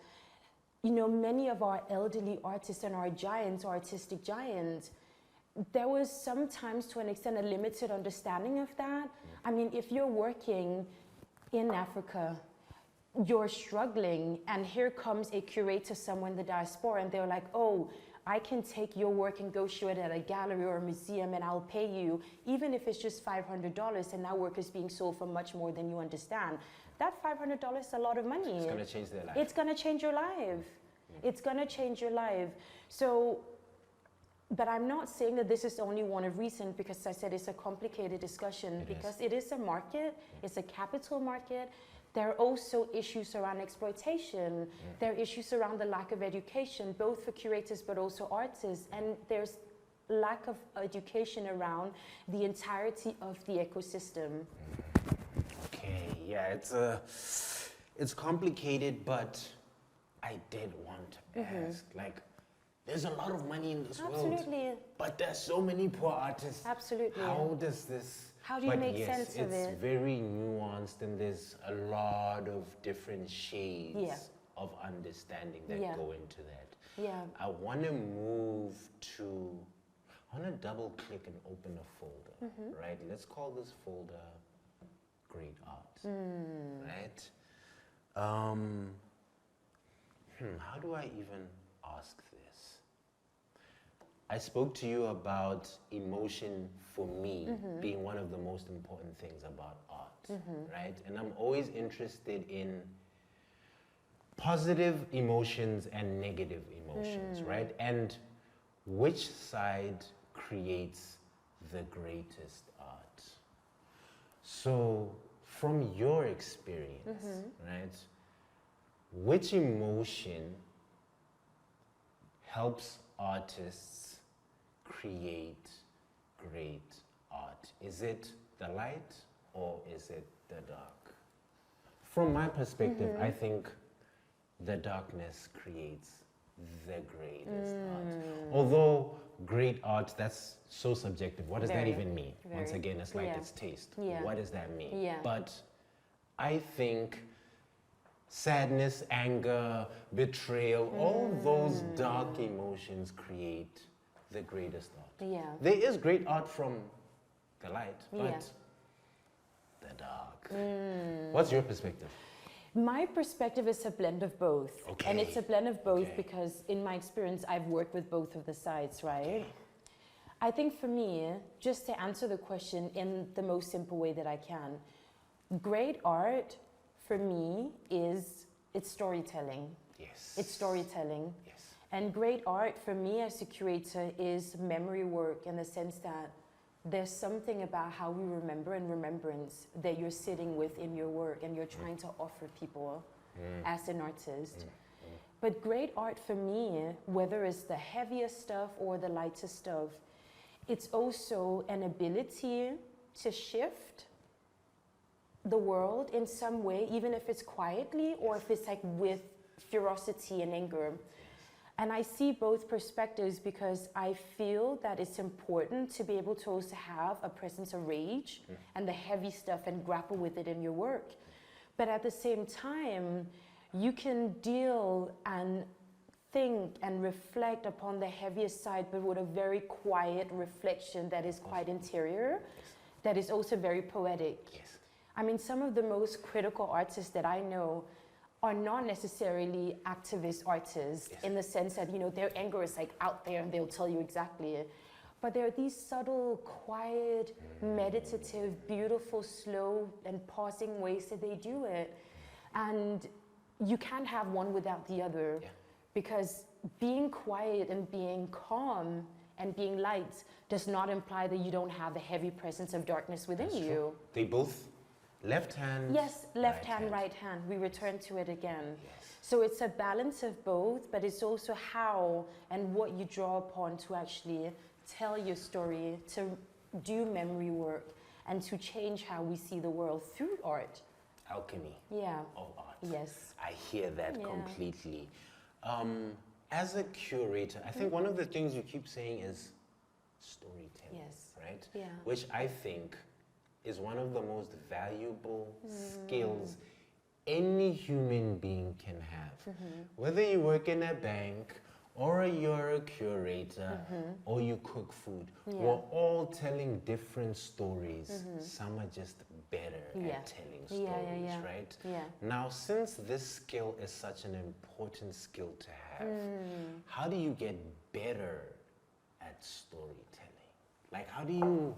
you know, many of our elderly artists and our giants, our artistic giants, there was sometimes to an extent a limited understanding of that. I mean, if you're working in Africa, you're struggling, and here comes a curator somewhere in the diaspora, and they're like, oh, I can take your work and go show it at a gallery or a museum, and I'll pay you, even if it's just $500, and that work is being sold for much more than you understand. That $500 is a lot of money. It's going to change their life. It's going to change your life. It's going to change your life. So, but I'm not saying that this is only one of reason, because I said it's a complicated discussion, because it is a market, it's a capital market. There are also issues around exploitation. There are issues around the lack of education, both for curators but also artists. And there's lack of education around the entirety of the ecosystem. Okay, yeah, it's complicated, but I did want to ask, like, there's a lot of money in this world. Absolutely. But there's so many poor artists. Absolutely. How does this... How do you make sense of it? It's very nuanced, and there's a lot of different shades of understanding that go into that. Yeah. I want to move to... I want to double click and open a folder, right? Let's call this folder Great Art, right? How do I even ask this? I spoke to you about emotion for me being one of the most important things about art, right? And I'm always interested in positive emotions and negative emotions, right? And which side creates the greatest art? So from your experience, right, which emotion helps artists create great art? Is it the light or is it the dark? From my perspective, I think the darkness creates the greatest art. Although great art, that's so subjective. What does that even mean? Once again, it's like it's taste. What does that mean? But I think sadness, anger, betrayal, all those dark emotions create the greatest art. There is great art from the light, but the dark. What's your perspective? My perspective is a blend of both. And it's a blend of both because in my experience, I've worked with both of the sides, right? I think for me, just to answer the question in the most simple way that I can, great art for me it's storytelling. Yes. It's storytelling. Yes. And great art for me as a curator is memory work in the sense that there's something about how we remember and remembrance that you're sitting with in your work and you're trying to offer people as an artist. But great art for me, whether it's the heaviest stuff or the lightest stuff, it's also an ability to shift the world in some way, even if it's quietly or if it's like with ferocity and anger. And I see both perspectives because I feel that it's important to be able to also have a presence of rage and the heavy stuff and grapple with it in your work. But at the same time, you can deal and think and reflect upon the heaviest side, but with a very quiet reflection that is quite interior, that is also very poetic. I mean, some of the most critical artists that I know are not necessarily activist artists in the sense that, you know, their anger is like out there and they'll tell you exactly. But there are these subtle, quiet, meditative, beautiful, slow, and pausing ways that they do it. And you can't have one without the other. Because being quiet and being calm and being light does not imply that you don't have the heavy presence of darkness within you. True. They both left hand. Yes, left hand, right hand. We return to it again. So it's a balance of both, but it's also how and what you draw upon to actually tell your story, to do memory work, and to change how we see the world through art. Alchemy of art. Yes. I hear that completely. As a curator, I think one of the things you keep saying is storytelling, right? Yeah. Which I think is one of the most valuable skills any human being can have. Whether you work in a bank, or you're a curator, or you cook food, we're all telling different stories. Some are just better at telling stories, right? Now, since this skill is such an important skill to have, how do you get better at storytelling? Like, how do you,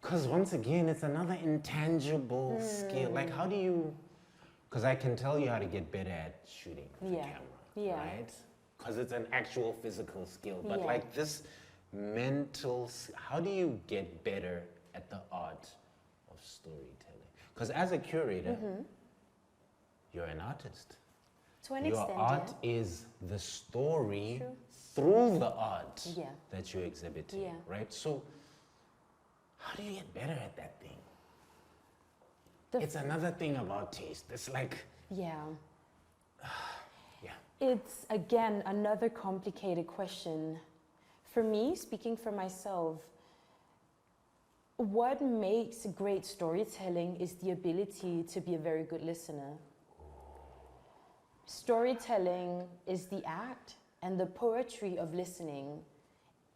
because once again, it's another intangible skill. Like, how do you, because I can tell you how to get better at shooting the camera, right? Because it's an actual physical skill. But like this mental, how do you get better at the art of storytelling? Because as a curator, you're an artist. To an Your extent, art is the story through the art that you're exhibiting, right? So how do you get better at that thing? It's another thing about taste. It's like... It's, again, another complicated question. For me, speaking for myself, what makes great storytelling is the ability to be a very good listener. Storytelling is the act and the poetry of listening,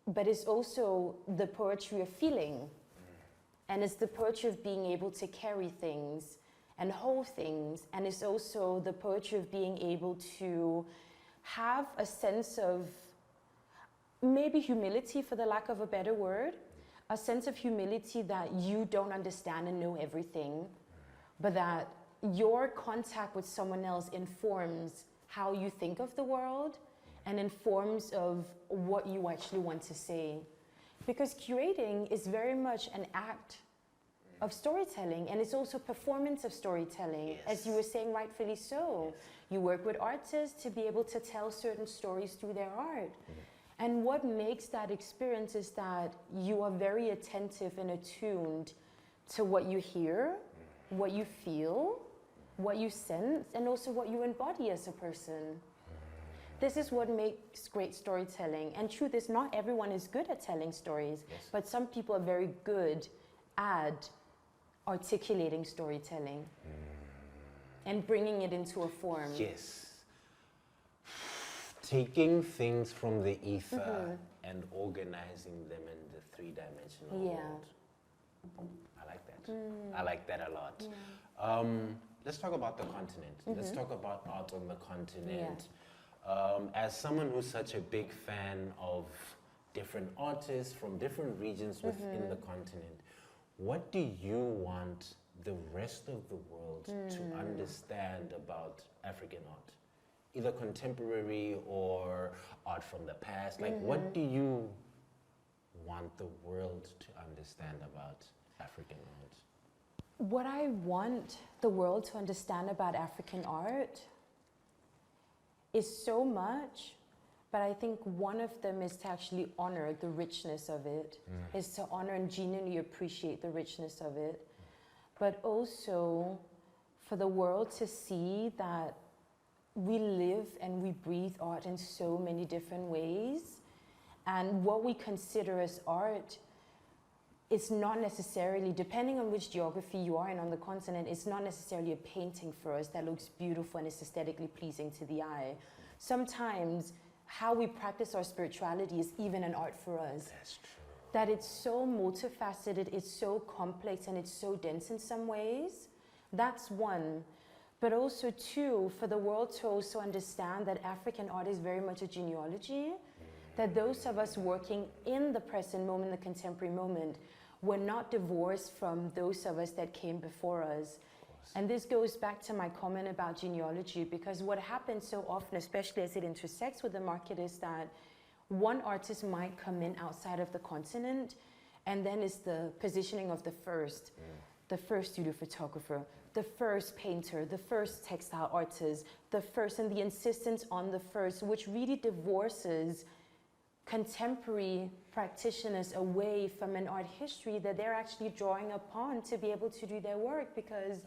but it's also the poetry of feeling. And it's the poetry of being able to carry things and hold things, and it's also the poetry of being able to have a sense of maybe humility, for the lack of a better word, a sense of humility that you don't understand and know everything, but that your contact with someone else informs how you think of the world and informs of what you actually want to say. Because curating is very much an act of storytelling, and it's also performance of storytelling, as you were saying, rightfully so. You work with artists to be able to tell certain stories through their art. And what makes that experience is that you are very attentive and attuned to what you hear, what you feel, what you sense, and also what you embody as a person. This is what makes great storytelling. And truth is, not everyone is good at telling stories, but some people are very good at articulating storytelling and bringing it into a form. Taking things from the ether and organizing them in the three-dimensional world. I like that. I like that a lot. Let's talk about the continent. Let's talk about art on the continent. As someone who's such a big fan of different artists from different regions within the continent, what do you want the rest of the world to understand about African art? Either contemporary or art from the past. Like, what do you want the world to understand about African art? What I want the world to understand about African art is so much, but I think one of them is to actually honor the richness of it, is to honor and genuinely appreciate the richness of it, but also for the world to see that we live and we breathe art in so many different ways, and what we consider as art is not necessarily, depending on which geography you are in on the continent, it's not necessarily a painting for us that looks beautiful and is aesthetically pleasing to the eye. Sometimes how we practice our spirituality is even an art for us. That's true. That it's so multifaceted, it's so complex, and it's so dense in some ways. That's one. But also, two, for the world to also understand that African art is very much a genealogy, that those of us working in the present moment, the contemporary moment, were not divorced from those of us that came before us. And this goes back to my comment about genealogy, because what happens so often, especially as it intersects with the market, is that one artist might come in outside of the continent, and then it's the positioning of the first studio photographer, the first painter, the first textile artist, the first, and the insistence on the first, which really divorces contemporary practitioners away from an art history that they're actually drawing upon to be able to do their work, because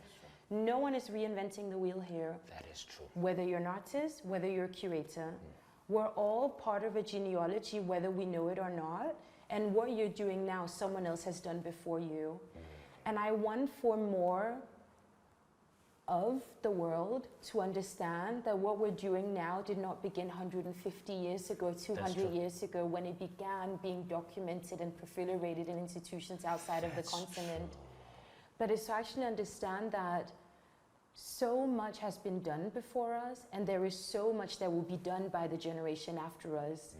no one is reinventing the wheel here. That is true. Whether you're an artist, whether you're a curator, we're all part of a genealogy, whether we know it or not. And what you're doing now, someone else has done before you. And I want for more of the world to understand that what we're doing now did not begin 150 years ago, 200 years ago, when it began being documented and proliferated in institutions outside of the continent. But it's to actually understand that so much has been done before us, and there is so much that will be done by the generation after us.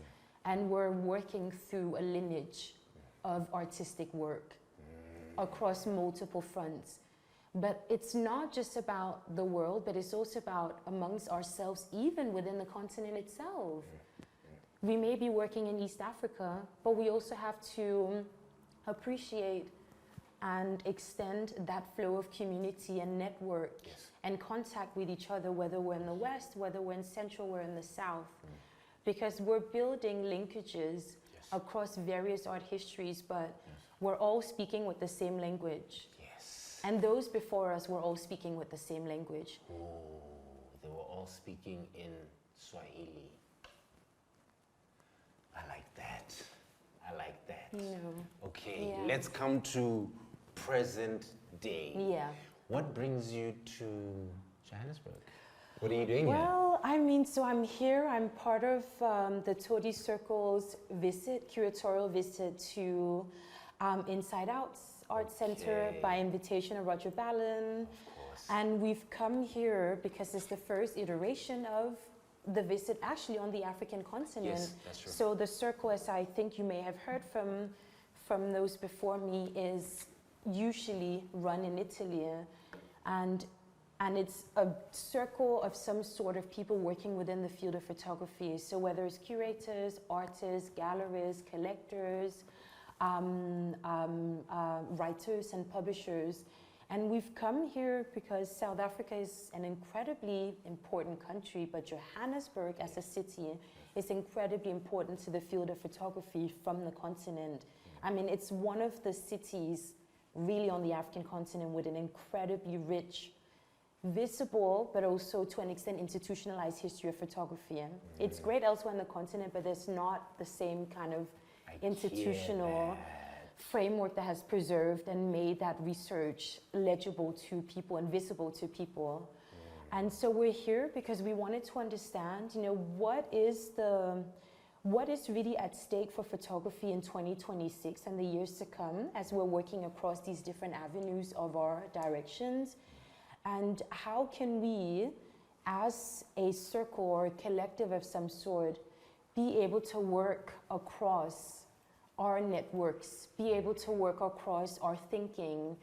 And we're working through a lineage of artistic work across multiple fronts. But it's not just about the world, but it's also about amongst ourselves, even within the continent itself. We may be working in East Africa, but we also have to appreciate and extend that flow of community and network and contact with each other, whether we're in the West, whether we're in Central, we're in the South. Because we're building linkages across various art histories, but we're all speaking with the same language. And those before us were all speaking with the same language. Oh, they were all speaking in Swahili. I like that. I like that. Okay, let's come to present day. What brings you to Johannesburg? What are you doing here? Well, I mean, so I'm here. I'm part of the Todi Circle's curatorial visit to Inside Out's Art Center by invitation of Roger Ballin. And we've come here because it's the first iteration of the visit actually on the African continent. Yes, that's true. So the circle, as I think you may have heard from those before me, is usually run in Italy. And it's a circle of some sort of people working within the field of photography. So whether it's curators, artists, gallerists, collectors, writers and publishers. And we've come here because South Africa is an incredibly important country, but Johannesburg as a city is incredibly important to the field of photography from the continent. I mean, it's one of the cities really on the African continent with an incredibly rich, visible, but also to an extent institutionalized history of photography. It's great elsewhere on the continent, but there's not the same kind of institutional framework that has preserved and made that research legible to people and visible to people. And so we're here because we wanted to understand, what is really at stake for photography in 2026 and the years to come as we're working across these different avenues of our directions. And how can we, as a circle or a collective of some sort, be able to work across our networks, be able to work across our thinking,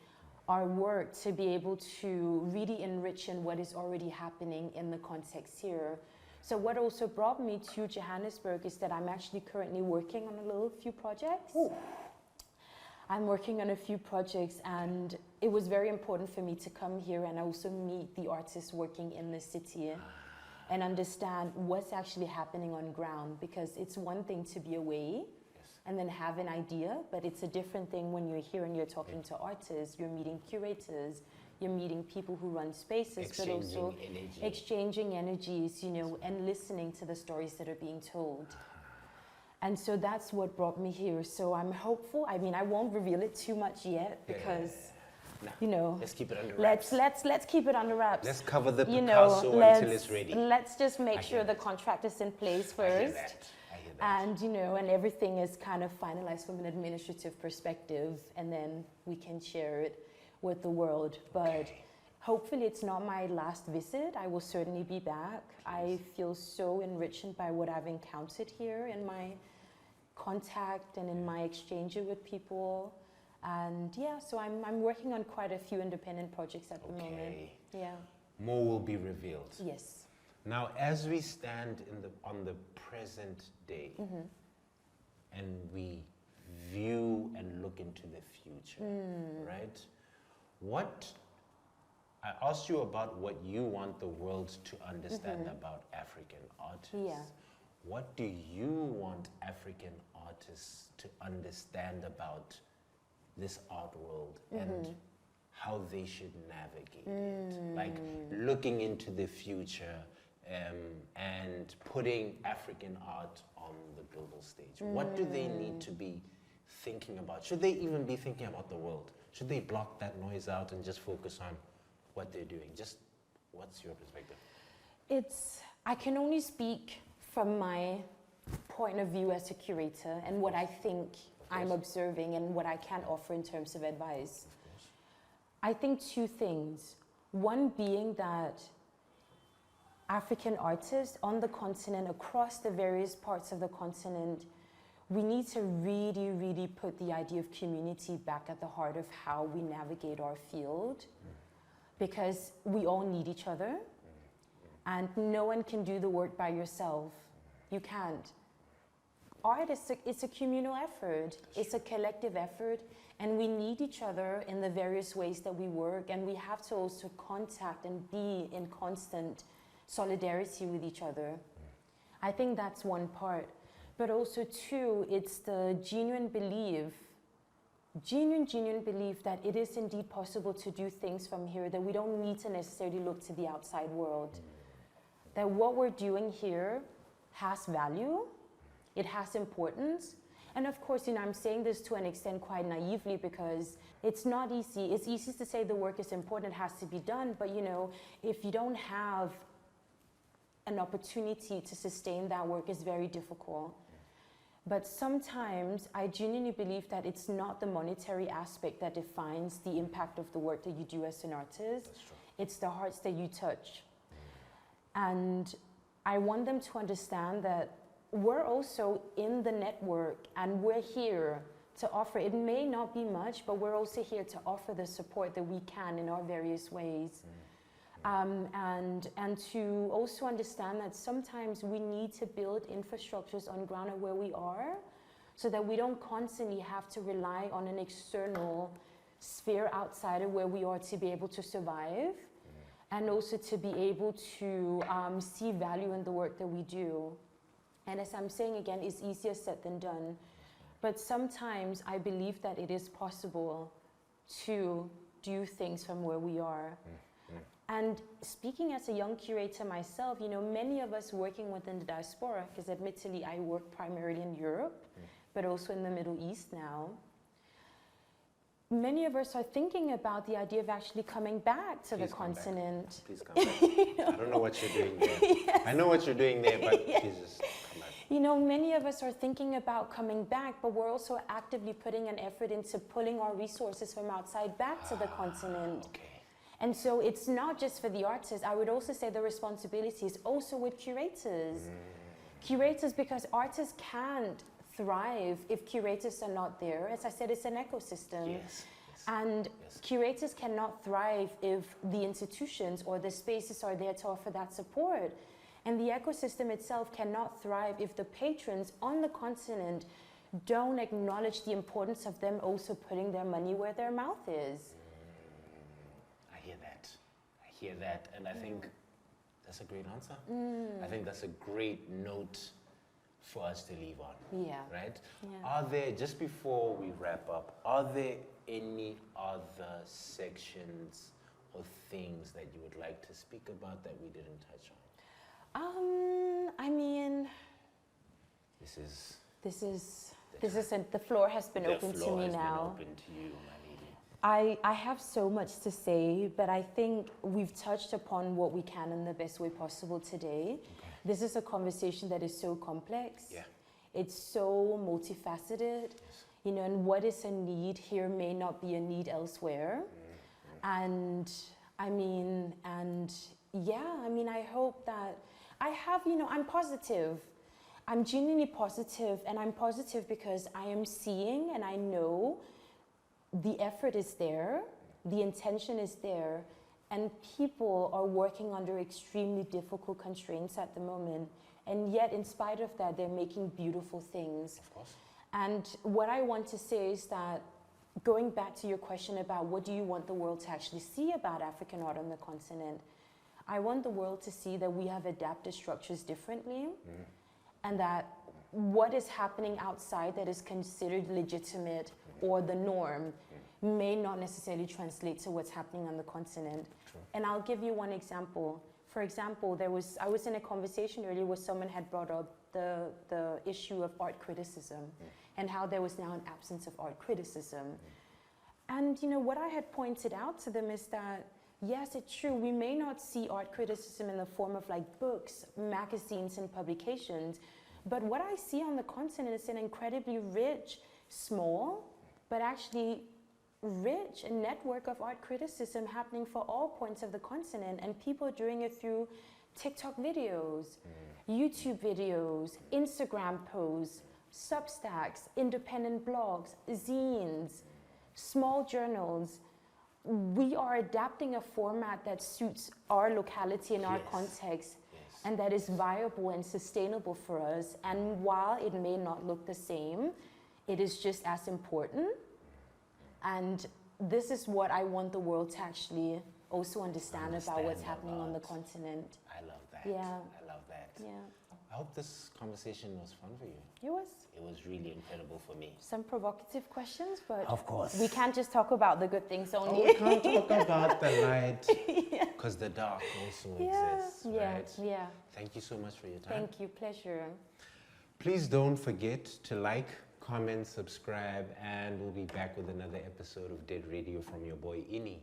our work, to be able to really enrich in what is already happening in the context here. So what also brought me to Johannesburg is that I'm actually currently working on a few projects. I'm working on a few projects, and it was very important for me to come here and also meet the artists working in the city and understand what's actually happening on ground, because it's one thing to be away and then have an idea, but it's a different thing when you're here and you're talking to artists, you're meeting curators, you're meeting people who run spaces, but also exchanging energies, and listening to the stories that are being told. And so that's what brought me here. So I'm hopeful. I mean, I won't reveal it too much yet because, let's keep it under wraps. Let's keep it under wraps. Let's cover the Picasso until it's ready. Let's just make sure the contract is in place first. I hear that. And, and everything is kind of finalized from an administrative perspective, and then we can share it with the world. But hopefully it's not my last visit. I will certainly be back. I feel so enriched by what I've encountered here in my contact and in my exchange with people. And yeah, so I'm working on quite a few independent projects at the moment. Yeah. More will be revealed. Yes. Now, as we stand on the present day, and we view and look into the future, right? I asked you about what you want the world to understand about African artists. Yeah. What do you want African artists to understand about this art world and how they should navigate it? Like looking into the future and putting African art on the global stage. What do they need to be thinking about? Should they even be thinking about the world? Should they block that noise out and just focus on what they're doing? Just what's your perspective? I can only speak from my point of view as a curator and what I think I'm observing and what I can offer in terms of advice. I think two things. One being that African artists on the continent, across the various parts of the continent, we need to really, really put the idea of community back at the heart of how we navigate our field, because we all need each other, and no one can do the work by yourself. You can't. Art it's a communal effort. It's a collective effort, and we need each other in the various ways that we work, and we have to also contact and be in constant solidarity with each other. I think that's one part. But also two, it's the genuine belief that it is indeed possible to do things from here, that we don't need to necessarily look to the outside world. That what we're doing here has value, it has importance. And of course, I'm saying this to an extent quite naively because it's not easy. It's easy to say the work is important, it has to be done, but if you don't have an opportunity to sustain that work, it's very difficult. But sometimes I genuinely believe that it's not the monetary aspect that defines the impact of the work that you do as an artist. It's the hearts that you touch. And I want them to understand that we're also in the network and we're here to offer. It may not be much, but we're also here to offer the support that we can in our various ways. And to also understand that sometimes we need to build infrastructures on ground where we are so that we don't constantly have to rely on an external sphere outside of where we are to be able to survive and also to be able to see value in the work that we do. And as I'm saying again, it's easier said than done. But sometimes I believe that it is possible to do things from where we are. And speaking as a young curator myself, many of us working within the diaspora, because admittedly I work primarily in Europe, but also in the Middle East now. Many of us are thinking about the idea of actually coming back to the continent. Please come back. I don't know what you're doing there. Yes. I know what you're doing there, but please just come back. Many of us are thinking about coming back, but we're also actively putting an effort into pulling our resources from outside back to the continent. Okay. And so it's not just for the artists. I would also say the responsibility is also with curators. Curators, because artists can't thrive if curators are not there. As I said, it's an ecosystem. Yes. And curators cannot thrive if the institutions or the spaces are there to offer that support. And the ecosystem itself cannot thrive if the patrons on the continent don't acknowledge the importance of them also putting their money where their mouth is. I hear that, and I think that's a great answer. I think that's a great note for us to leave on. Yeah. Right? Yeah. Are there, just before we wrap up, are there any other sections or things that you would like to speak about that we didn't touch on? I mean, the floor has been open to me now. Been open to you, my lady. I have so much to say, but I think we've touched upon what we can in the best way possible today. Okay. This is a conversation that is so complex. Yeah. It's so multifaceted, and what is a need here may not be a need elsewhere. And I mean, and yeah, I mean, I hope that I have, I'm positive. I'm genuinely positive, and I'm positive because I am seeing and I know the effort is there, the intention is there, and people are working under extremely difficult constraints at the moment. And yet, in spite of that, they're making beautiful things. Of course. And what I want to say is that, going back to your question about what do you want the world to actually see about African art on the continent, I want the world to see that we have adapted structures differently, and that what is happening outside that is considered legitimate or the norm may not necessarily translate to what's happening on the continent. True. And I'll give you one example. For example, I was in a conversation earlier where someone had brought up the issue of art criticism and how there was now an absence of art criticism. And what I had pointed out to them is that, yes, it's true, we may not see art criticism in the form of like books, magazines, and publications, but what I see on the continent is an incredibly rich, small, but actually rich network of art criticism happening for all points of the continent, and people are doing it through TikTok videos, YouTube videos, Instagram posts, Substacks, independent blogs, zines, small journals. We are adapting a format that suits our locality and our context, and that is viable and sustainable for us. And while it may not look the same, it is just as important. And this is what I want the world to actually also understand about what's happening on the continent. I love that. Yeah. I love that. Yeah. I hope this conversation was fun for you. It was. It was really incredible for me. Some provocative questions, but of course, we can't just talk about the good things only. Oh, we can't talk about the light, because the dark also exists, right? Yeah. Thank you so much for your time. Thank you. Pleasure. Please don't forget to like, comment, subscribe, and we'll be back with another episode of Dead Radio from your boy Ini.